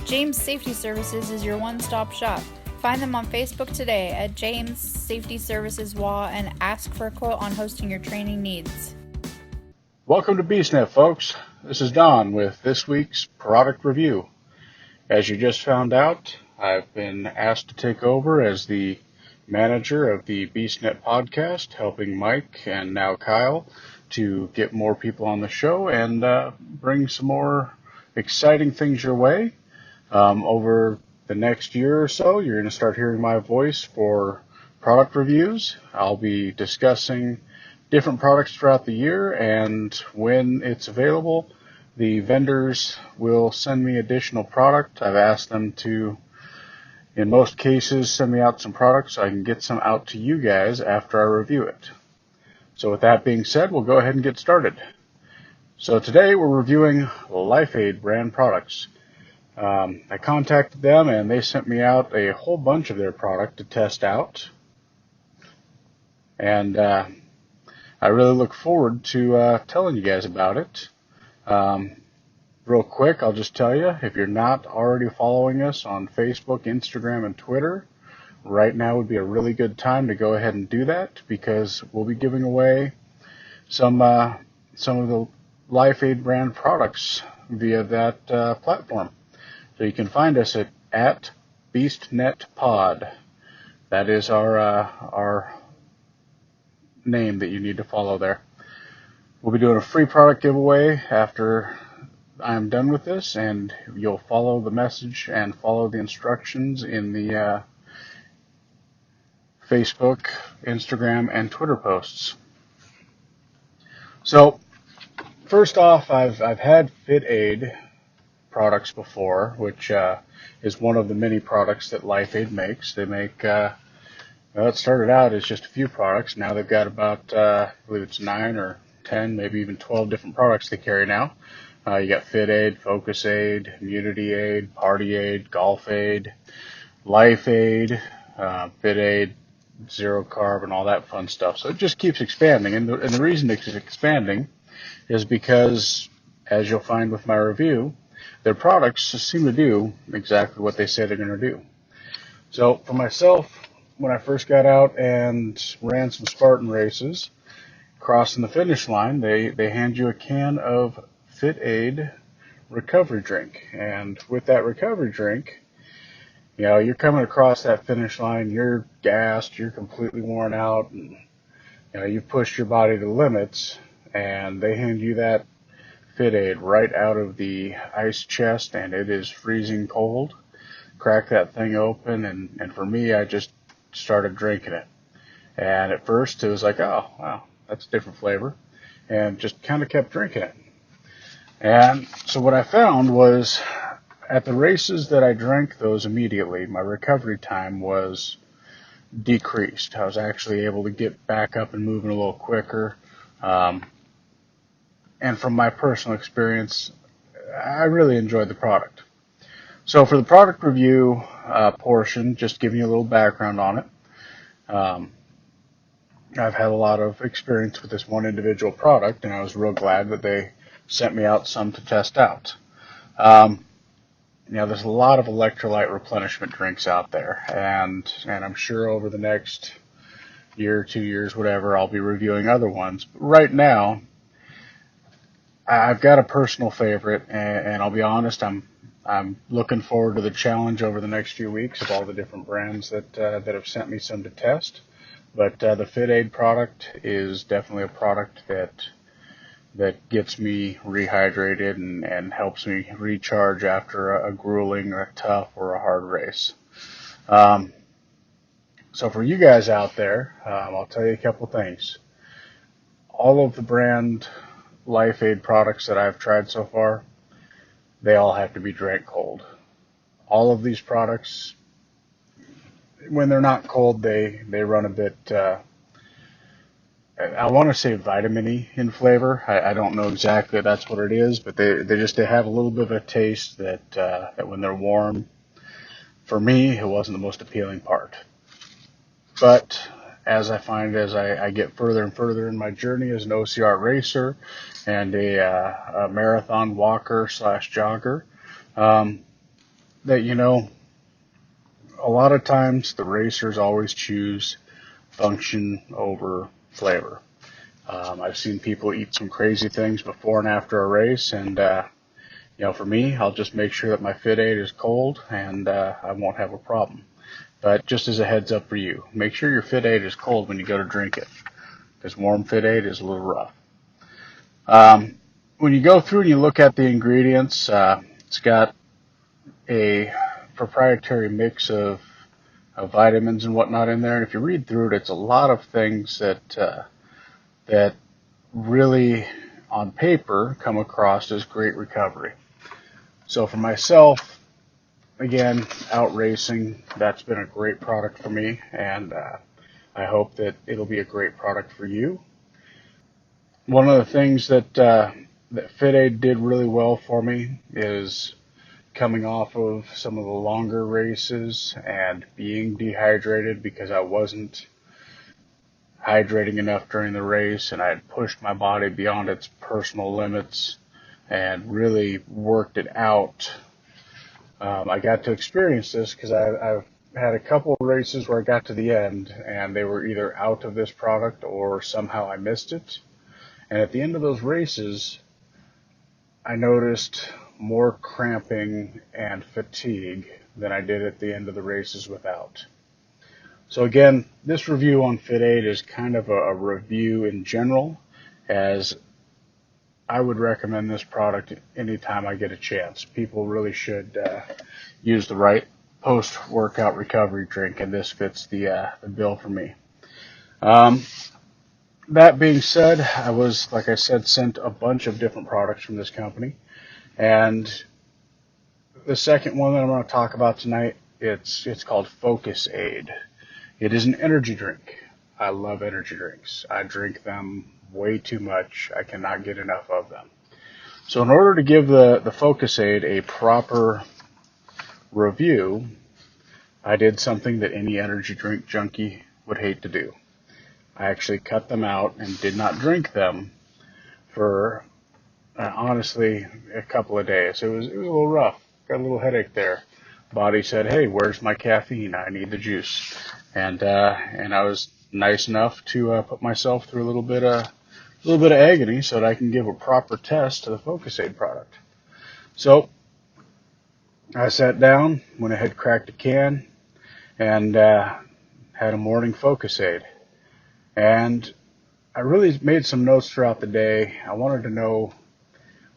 [SPEAKER 7] James Safety Services is your one-stop shop. Find them on Facebook today at James Safety Services WA and ask for a quote on hosting your training needs.
[SPEAKER 6] Welcome to BeastNet, folks. This is Don with this week's product review. As you just found out, I've been asked to take over as the manager of the BeastNet podcast, helping Mike and now Kyle to get more people on the show and bring some more exciting things your way. Over the next year or so, you're going to start hearing my voice for product reviews. I'll be discussing different products throughout the year, and when it's available, the vendors will send me additional product. I've asked them to, in most cases, send me out some products so I can get some out to you guys after I review it. So with that being said, we'll go ahead and get started. So today we're reviewing LifeAid brand products. I contacted them and they sent me out a whole bunch of their product to test out. And I really look forward to telling you guys about it. Real quick, I'll just tell you, if you're not already following us on Facebook, Instagram, and Twitter, right now would be a really good time to go ahead and do that, because we'll be giving away some of the LifeAid brand products via that platform. So you can find us at BeastNetPod. That is our name that you need to follow there. We'll be doing a free product giveaway after I'm done with this, and you'll follow the message and follow the instructions in the Facebook, Instagram, and Twitter posts. So, first off, I've had FitAid products before, which is one of the many products that LifeAid makes. They make, it started out as just a few products. Now they've got about, I believe it's 9 or 10, maybe even 12 different products they carry now. You got FitAid, FocusAid, Immunity Aid, Party Aid, Golf Aid, LifeAid, FitAid, Zero Carb, and all that fun stuff. So it just keeps expanding. And the reason it's expanding is because, as you'll find with my review, their products seem to do exactly what they say they're going to do. So for myself, when I first got out and ran some Spartan races, crossing the finish line, they hand you a can of FitAid recovery drink. And with that recovery drink, you're coming across that finish line, you're gassed, you're completely worn out, and you've pushed your body to limits, and they hand you that Fit Aid right out of the ice chest, and it is freezing cold. Crack that thing open, and for me, I just started drinking it. And at first, it was like, oh, wow, that's a different flavor, and just kind of kept drinking it. And so what I found was, at the races that I drank those immediately, my recovery time was decreased. I was actually able to get back up and moving a little quicker. And from my personal experience, I really enjoyed the product. So for the product review portion, just giving you a little background on it, I've had a lot of experience with this one individual product, and I was real glad that they sent me out some to test out. There's a lot of electrolyte replenishment drinks out there, and I'm sure over the next year, 2 years, whatever, I'll be reviewing other ones. But right now, I've got a personal favorite, and I'll be honest, I'm looking forward to the challenge over the next few weeks of all the different brands that have sent me some to test. But the Fit Aid product is definitely a product that gets me rehydrated and helps me recharge after a grueling or a tough or a hard race. So for you guys out there, I'll tell you a couple things. All of the brand Life Aid products that I've tried so far, they all have to be drank cold. All of these products, when they're not cold, they run a bit, I want to say vitamin-y in flavor. I don't know exactly that's what it is, but they have a little bit of a taste that when they're warm, for me, it wasn't the most appealing part. But as I find as I get further and further in my journey as an OCR racer and a marathon walker / jogger, that, a lot of times the racers always choose function over flavor. I've seen people eat some crazy things before and after a race, and for me, I'll just make sure that my Fit Aid is cold, and I won't have a problem. But just as a heads up for you, make sure your Fit Aid is cold when you go to drink it, because warm Fit Aid is a little rough. When you go through and you look at the ingredients, it's got a proprietary mix of vitamins and whatnot in there. And if you read through it, it's a lot of things that really, on paper, come across as great recovery. So for myself, again, out racing, that's been a great product for me, and I hope that it'll be a great product for you. One of the things that Fit Aid did really well for me is coming off of some of the longer races and being dehydrated because I wasn't hydrating enough during the race, and I had pushed my body beyond its personal limits and really worked it out. I got to experience this because I've had a couple of races where I got to the end and they were either out of this product or somehow I missed it. And at the end of those races, I noticed more cramping and fatigue than I did at the end of the races without. So again, this review on Fit Aid is kind of a review in general, as I would recommend this product anytime I get a chance. People really should use the right post-workout recovery drink, and this fits the bill for me. That being said, I was, like I said, sent a bunch of different products from this company, and the second one that I'm going to talk about tonight, it's called Focus Aid. It is an energy drink. I love energy drinks. I drink them way too much. I cannot get enough of them. So in order to give the Focus Aid a proper review, I did something that any energy drink junkie would hate to do. I actually cut them out and did not drink them for, honestly, a couple of days. It was a little rough. Got a little headache there. Body said, "Hey, where's my caffeine? I need the juice." And I was nice enough to put myself through a little bit of agony so that I can give a proper test to the Focus Aid product. So I sat down, went ahead, cracked a can, and had a morning focus aid. And I really made some notes throughout the day. I wanted to know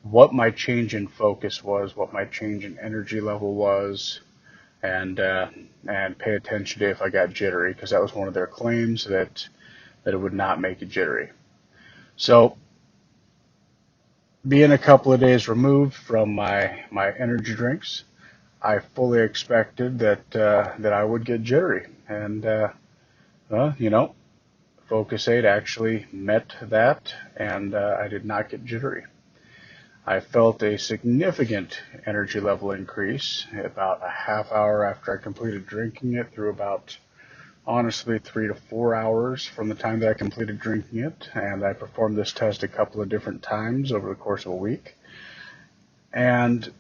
[SPEAKER 6] what my change in focus was, what my change in energy level was, and pay attention to if I got jittery, because that was one of their claims, that it would not make you jittery. So, being a couple of days removed from my energy drinks, I fully expected that I would get jittery, and Focus 8 actually met that, and I did not get jittery. I felt a significant energy level increase about a half hour after I completed drinking it, through about, honestly, 3 to 4 hours from the time that I completed drinking it. And I performed this test a couple of different times over the course of a week. And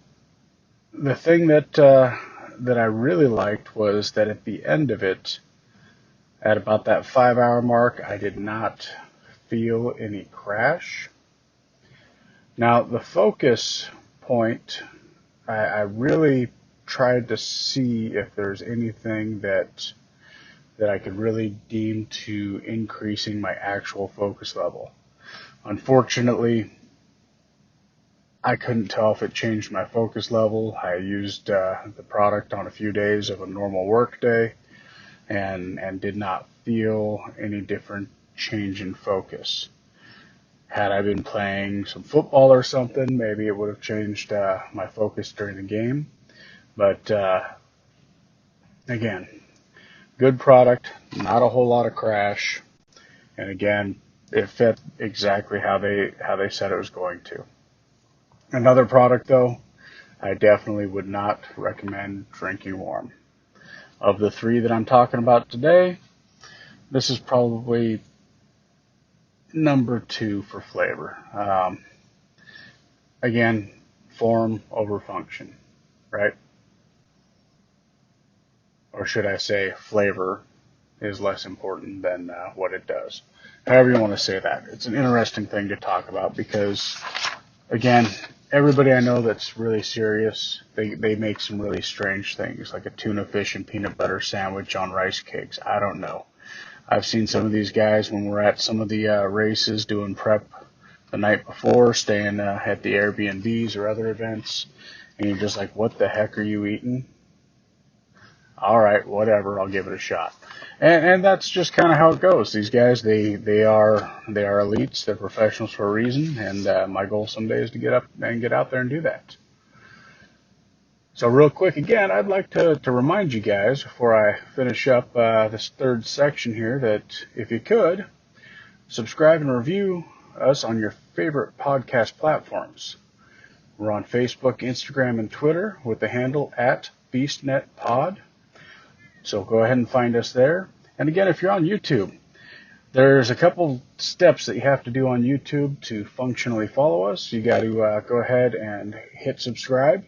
[SPEAKER 6] the thing that I really liked was that at the end of it, at about that 5 hour mark, I did not feel any crash. Now, the focus point, I really tried to see if there's anything that I could really deem to increasing my actual focus level. Unfortunately, I couldn't tell if it changed my focus level. I used the product on a few days of a normal work day, and did not feel any different change in focus. Had I been playing some football or something, maybe it would have changed my focus during the game. But again, good product, not a whole lot of crash, and again, it fit exactly how they said it was going to. Another product, though, I definitely would not recommend drinking warm. Of the three that I'm talking about today, this is probably number 2 for flavor. Again, form over function, right? Or should I say flavor is less important than what it does. However you want to say that. It's an interesting thing to talk about because, again, everybody I know that's really serious, they make some really strange things, like a tuna fish and peanut butter sandwich on rice cakes. I don't know. I've seen some of these guys when we're at some of the races doing prep the night before, staying at the Airbnbs or other events, and you're just like, what the heck are you eating? All right, whatever, I'll give it a shot. And that's just kind of how it goes. These guys, they are elites, they're professionals for a reason, and my goal someday is to get up and get out there and do that. So real quick, again, I'd like to remind you guys before I finish up this third section here that if you could, subscribe and review us on your favorite podcast platforms. We're on Facebook, Instagram, and Twitter with the handle at BeastNetPod. So go ahead and find us there. And again, if you're on YouTube, there's a couple steps that you have to do on YouTube to functionally follow us. You got to go ahead and hit subscribe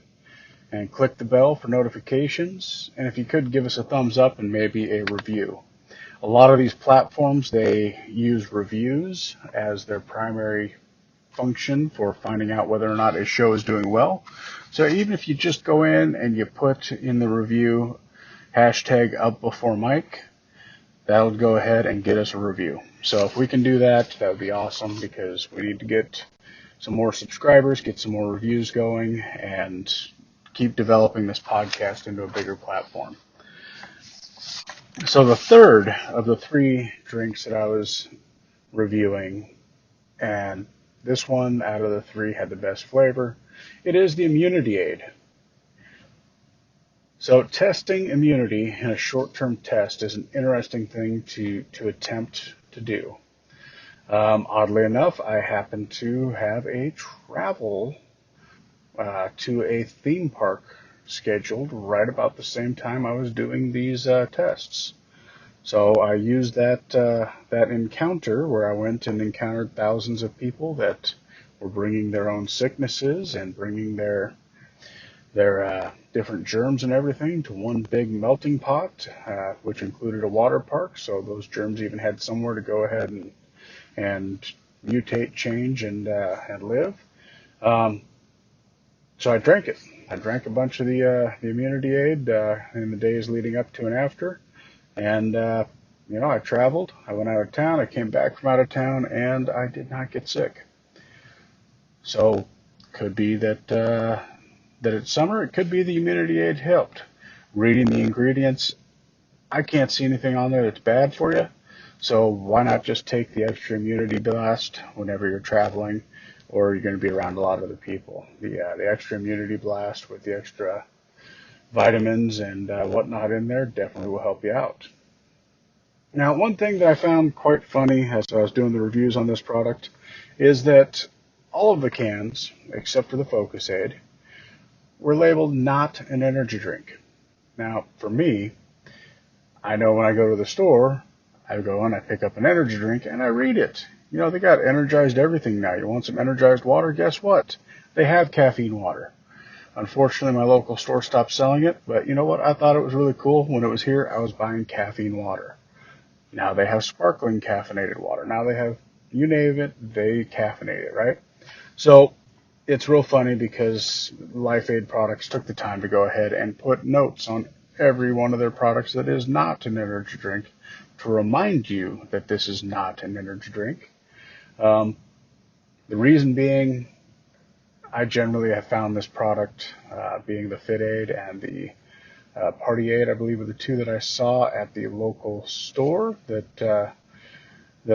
[SPEAKER 6] and click the bell for notifications. And if you could, give us a thumbs up and maybe a review. A lot of these platforms, they use reviews as their primary function for finding out whether or not a show is doing well. So even if you just go in and you put in the review hashtag up before Mike, that'll go ahead and get us a review. So if we can do that, that would be awesome, because we need to get some more subscribers, get some more reviews going, and keep developing this podcast into a bigger platform. So the third of the 3 drinks that I was reviewing, and this one out of the 3 had the best flavor, it is the immunity aid. So testing immunity in a short-term test is an interesting thing to attempt to do. Oddly enough, I happen to have a travel to a theme park scheduled right about the same time I was doing these tests. So I used that encounter where I went and encountered thousands of people that were bringing their own sicknesses and bringing their different germs and everything to one big melting pot, which included a water park. So those germs even had somewhere to go ahead and mutate, change, and live. So I drank it. I drank a bunch of the immunity aid in the days leading up to and after. And, I traveled. I went out of town. I came back from out of town, and I did not get sick. So could be that it's summer. It could be the immunity aid helped. Reading the ingredients, I can't see anything on there that's bad for you. So why not just take the extra immunity blast whenever you're traveling or you're going to be around a lot of other people? The extra immunity blast with the extra vitamins and whatnot in there definitely will help you out. Now, one thing that I found quite funny as I was doing the reviews on this product is that all of the cans, except for the Focus Aid, were labeled not an energy drink. Now, for me, I know when I go to the store, I go and I pick up an energy drink and I read it. They got energized everything now. You want some energized water? Guess what? They have caffeine water. Unfortunately, my local store stopped selling it, but you know what? I thought it was really cool. When it was here, I was buying caffeine water. Now they have sparkling caffeinated water. Now they have, you name it, they caffeinate it, right? So it's real funny because Life Aid products took the time to go ahead and put notes on every one of their products that is not an energy drink to remind you that this is not an energy drink. The reason being, I generally have found this product, being the Fit Aid and the Party Aid, I believe, are the two that I saw at the local store that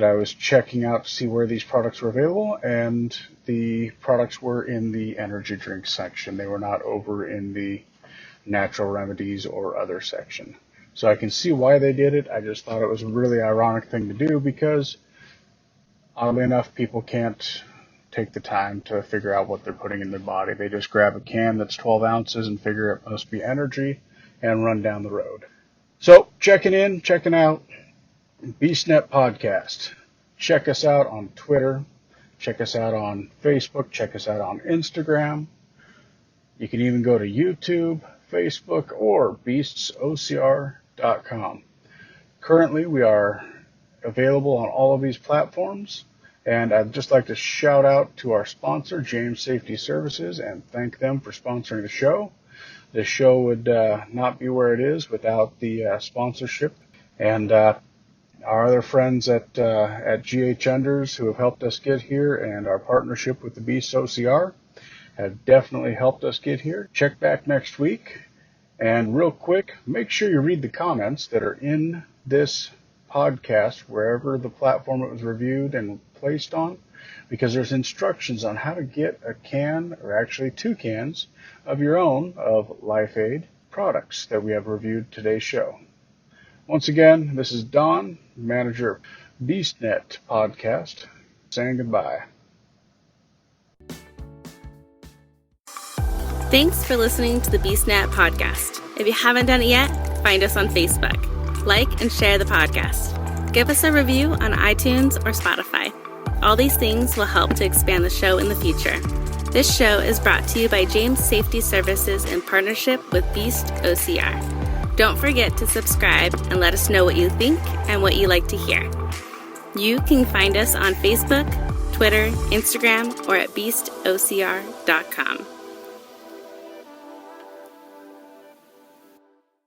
[SPEAKER 6] I was checking out to see where these products were available, and the products were in the energy drink section. They were not over in the natural remedies or other section. So I can see why they did it. I just thought it was a really ironic thing to do because, oddly enough, people can't take the time to figure out what they're putting in their body. They just grab a can that's 12 ounces and figure it must be energy and run down the road. So checking out, BeastNet Podcast. Check us out on Twitter. Check us out on Facebook. Check us out on Instagram. You can even go to YouTube, Facebook, or beastsocr.com. Currently, we are available on all of these platforms, and I'd just like to shout out to our sponsor, James Safety Services, and thank them for sponsoring the show. The show would not be where it is without the sponsorship. And our other friends at GH Enders who have helped us get here, and our partnership with the Beast OCR have definitely helped us get here. Check back next week. And real quick, make sure you read the comments that are in this podcast, wherever the platform it was reviewed and placed on, because there's instructions on how to get a can, or actually 2 cans, of your own of Life Aid products that we have reviewed today's show. Once again, this is Don, manager of BeastNet Podcast, saying goodbye.
[SPEAKER 1] Thanks for listening to the BeastNet Podcast. If you haven't done it yet, find us on Facebook. Like and share the podcast. Give us a review on iTunes or Spotify. All these things will help to expand the show in the future. This show is brought to you by James Safety Services in partnership with Beast OCR. Don't forget to subscribe and let us know what you think and what you like to hear. You can find us on Facebook, Twitter, Instagram, or at beastocr.com.